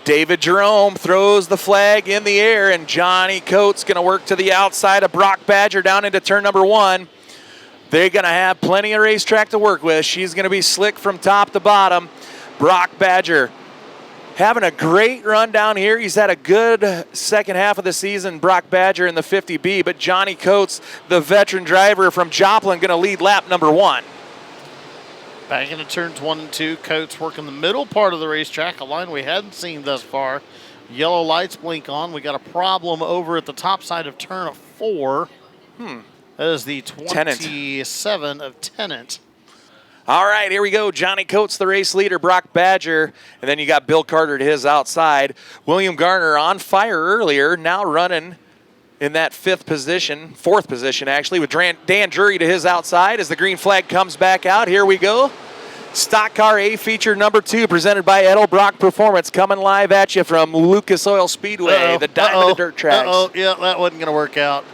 David Jerome throws the flag in the air, and Johnny Coates going to work to the outside of Brock Badger down into turn number 1. They're going to have plenty of racetrack to work with. She's going to be slick from top to bottom. Brock Badger having a great run down here. He's had a good second half of the season, Brock Badger in the 50B, but Johnny Coates, the veteran driver from Joplin, going to lead lap number 1. Back into turns 1 and 2, Coates working the middle part of the racetrack, a line we hadn't seen thus far. Yellow lights blink on. We got a problem over at the top side of turn 4. That is the 27 of Tennant. All right, here we go. Johnny Coates, the race leader, Brock Badger, and then you got Bill Carter to his outside. William Garner on fire earlier, now running in that fourth position actually, with Dan Drury to his outside as the green flag comes back out. Here we go. Stockcar A feature number 2 presented by Edelbrock Performance, coming live at you from Lucas Oil Speedway, the Diamond of Dirt Tracks. Yeah, that wasn't going to work out.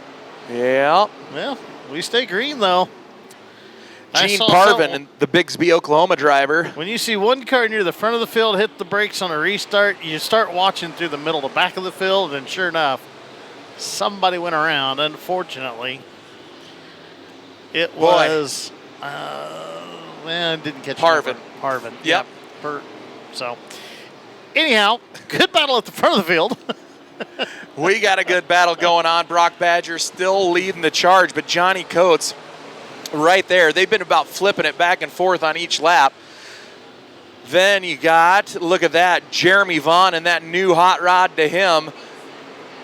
Yeah. Well, we stay green, though. Gene Parvin, and the Bigsby, Oklahoma driver. When you see one car near the front of the field hit the brakes on a restart, you start watching through the middle, the back of the field, and sure enough, somebody went around. Unfortunately, it was, didn't catch Parvin. Parvin. Yep. So, anyhow, good battle at the front of the field. We got a good battle going on. Brock Badger still leading the charge, but Johnny Coates right there. They've been about flipping it back and forth on each lap. Then you got, look at that, Jeremy Vaughn and that new hot rod to him.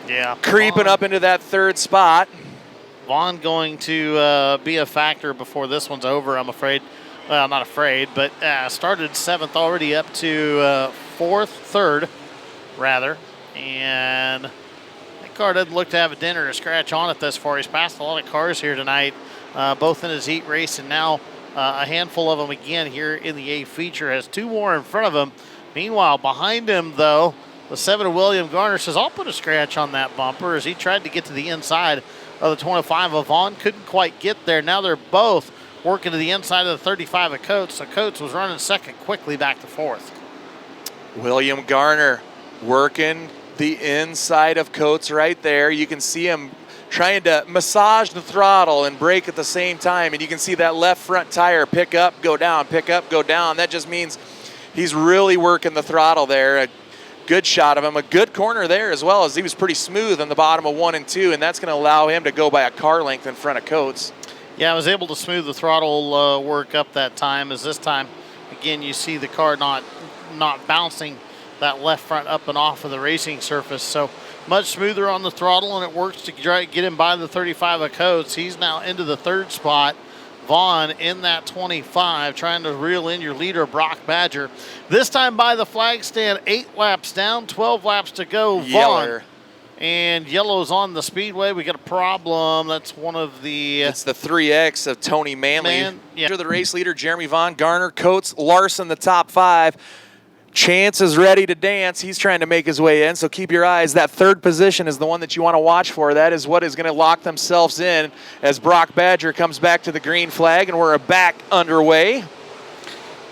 Yeah. Creeping up into that 3rd spot. Vaughn going to be a factor before this one's over, I'm afraid. Well, not afraid, but started 7th already up to 3rd, rather. And that car doesn't look to have a dent or a scratch on it thus far. He's passed a lot of cars here tonight, both in his heat race and now a handful of them again here in the A feature. Has 2 more in front of him. Meanwhile, behind him, though, the 7 of William Garner says, I'll put a scratch on that bumper, as he tried to get to the inside of the 25 of Vaughn. Couldn't quite get there. Now they're both working to the inside of the 35 of Coates. So Coates was running 2nd, quickly back to 4th. William Garner working the inside of Coates right there. You can see him trying to massage the throttle and brake at the same time, and you can see that left front tire pick up, go down, pick up, go down. That just means he's really working the throttle there. A good shot of him, a good corner there as well, as he was pretty smooth on the bottom of 1 and 2, and that's going to allow him to go by a car length in front of Coates. Yeah, I was able to smooth the throttle work up that time, as this time, again, you see the car not bouncing that left front up and off of the racing surface. So much smoother on the throttle, and it works to try to get him by the 35 of Coates. He's now into the 3rd spot. Vaughn in that 25, trying to reel in your leader, Brock Badger. This time by the flag stand, 8 laps down, 12 laps to go. Vaughn. And yellow's on the speedway. We got a problem. That's one of the... It's the 3X of Tony Manley. Yeah. The race leader, Jeremy Vaughn, Garner, Coates, Larson, the top 5. Chance is ready to dance. He's trying to make his way in, so keep your eyes. That 3rd position is the one that you want to watch for. That is what is going to lock themselves in as Brock Badger comes back to the green flag, and we're back underway.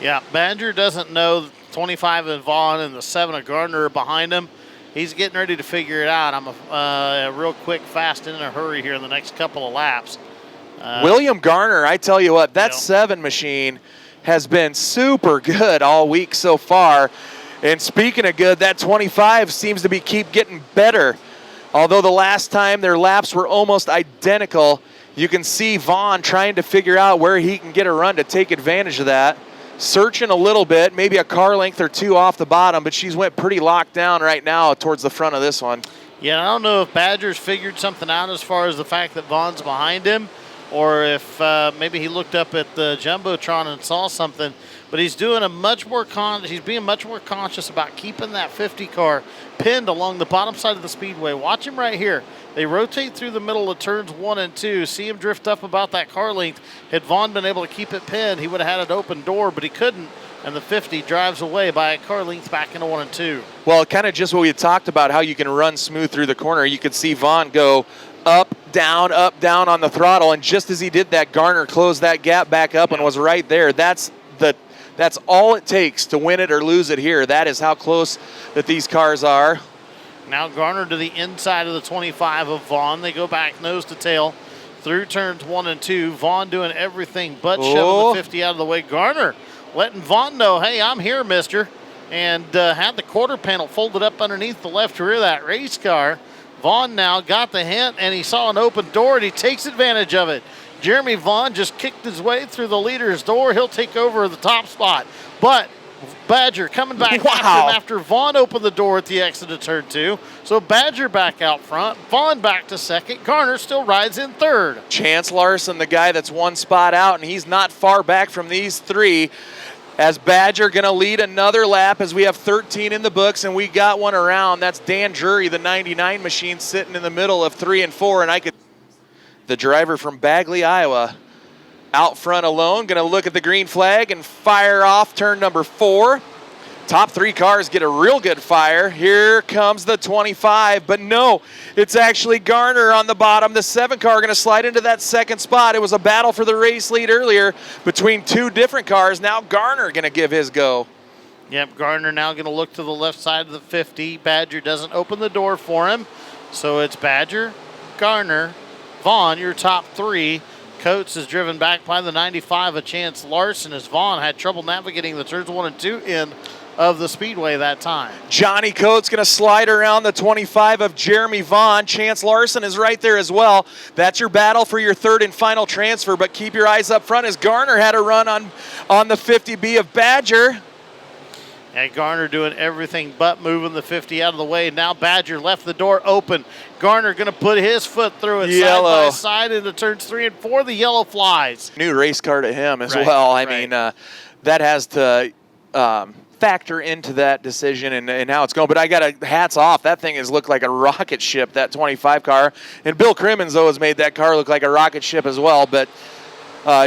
Yeah, Badger doesn't know 25 of Vaughn and the 7 of Gardner are behind him. He's getting ready to figure it out. I'm real quick, fast, and in a hurry here in the next couple of laps. William Garner, I tell you what, that 7 machine has been super good all week so far. And speaking of good, that 25 seems to keep getting better. Although the last time their laps were almost identical, you can see Vaughn trying to figure out where he can get a run to take advantage of that. Searching a little bit, maybe a car length or 2 off the bottom, but she's went pretty locked down right now towards the front of this one. Yeah, I don't know if Badger's figured something out as far as the fact that Vaughn's behind him, or if maybe he looked up at the Jumbotron and saw something. But he's doing he's being much more conscious about keeping that 50 car pinned along the bottom side of the speedway. Watch him right here. They rotate through the middle of turns 1 and 2. See him drift up about that car length. Had Vaughn been able to keep it pinned, he would have had an open door, but he couldn't. And the 50 drives away by a car length back into 1 and 2. Well, kind of just what we had talked about, how you can run smooth through the corner. You could see Vaughn go up, down on the throttle. And just as he did that, Garner closed that gap back up and was right there. That's That's all it takes to win it or lose it here. That is how close that these cars are. Now Garner to the inside of the 25 of Vaughn. They go back nose to tail through turns 1 and 2. Vaughn doing everything but shoving the 50 out of the way. Garner letting Vaughn know, hey, I'm here, mister. And had the quarter panel folded up underneath the left rear of that race car. Vaughn now got the hint, and he saw an open door, and he takes advantage of it. Jeremy Vaughn just kicked his way through the leader's door. He'll take over the top spot. But Badger coming back after him after Vaughn opened the door at the exit of turn 2. So Badger back out front, Vaughn back to second. Garner still rides in third. Chance Larson, the guy that's one spot out, and he's not far back from these three. As Badger going to lead another lap as we have 13 in the books, and we got one around. That's Dan Drury, the 99 machine, sitting in the middle of 3 and 4, and I could. The driver from Bagley, Iowa, out front alone, going to look at the green flag and fire off turn number 4. Top 3 cars get a real good fire. Here comes the 25, but no, it's actually Garner on the bottom. The 7 car going to slide into that second spot. It was a battle for the race lead earlier between 2 different cars. Now Garner going to give his go. Yep, Garner now going to look to the left side of the 50. Badger doesn't open the door for him. So it's Badger, Garner, Vaughn, your top 3. Coates is driven back by the 95 of Chance Larson as Vaughn had trouble navigating the turns 1 and 2 end of the speedway that time. Johnny Coates going to slide around the 25 of Jeremy Vaughn. Chance Larson is right there as well. That's your battle for your third and final transfer, but keep your eyes up front as Garner had a run on the 50B of Badger. And Garner doing everything but moving the 50 out of the way. Now Badger left the door open. Garner going to put his foot through it side by side into turns 3 and 4. The yellow flies. New race car to him as well. I mean, that has to factor into that decision and how it's going. But I got to hats off. That thing has looked like a rocket ship, that 25 car. And Bill Crimmins, though, has made that car look like a rocket ship as well. But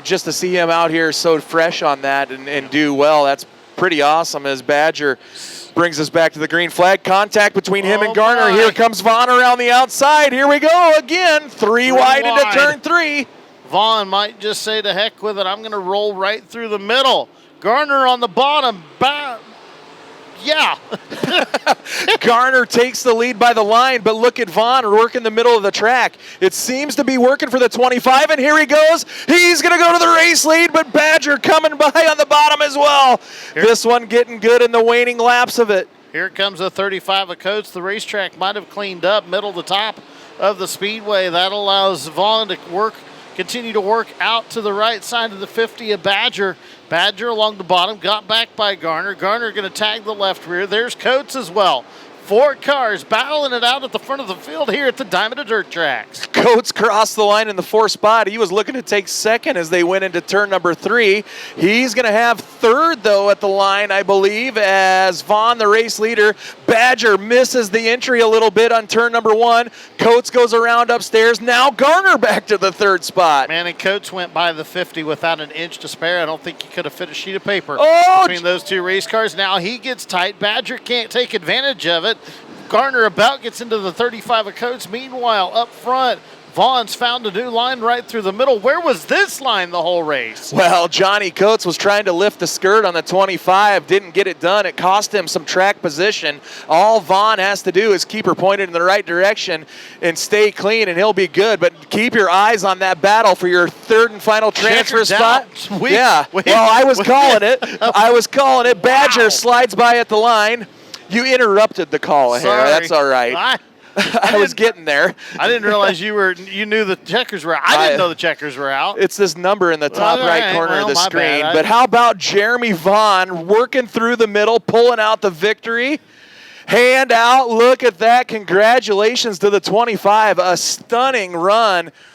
just to see him out here so fresh on that and do well, that's pretty awesome as Badger brings us back to the green flag. Contact between him and Garner. Here comes Vaughn around the outside. Here we go again. 3 wide into turn 3. Vaughn might just say to heck with it. I'm going to roll right through the middle. Garner on the bottom. Yeah. Garner takes the lead by the line, but look at Vaughn working the middle of the track. It seems to be working for the 25, and here he goes. He's going to go to the race lead, but Badger coming by on the bottom as well. This one getting good in the waning laps of it. Here comes the 35 of Coates. The racetrack might have cleaned up middle to top of the speedway. That allows Vaughn to continue to work out to the right side of the 50 of Badger. Badger along the bottom, got back by Garner. Garner going to tag the left rear. There's Coates as well. 4 cars battling it out at the front of the field here at the Diamond of Dirt tracks. Coates crossed the line in the 4th spot. He was looking to take second as they went into turn number 3. He's going to have third, though, at the line, I believe, as Vaughn, the race leader. Badger misses the entry a little bit on turn number 1. Coates goes around upstairs. Now Garner back to the 3rd spot. Man, and Coates went by the 50 without an inch to spare. I don't think he could have fit a sheet of paper between those 2 race cars. Now he gets tight. Badger can't take advantage of it. Garner about gets into the 35 of Coates. Meanwhile, up front, Vaughn's found a new line right through the middle. Where was this line the whole race? Well, Johnny Coates was trying to lift the skirt on the 25, didn't get it done. It cost him some track position. All Vaughn has to do is keep her pointed in the right direction and stay clean, and he'll be good. But keep your eyes on that battle for your 3rd and final transfer spot. Well, I was calling it. I was calling it. Badger slides by at the line. You interrupted the call here. That's all right. I was getting there. I didn't realize you knew the checkers were out. I didn't know the checkers were out. It's this number in the top right corner of the screen. But how about Jeremy Vaughn working through the middle, pulling out the victory? Hand out. Look at that. Congratulations to the 25. A stunning run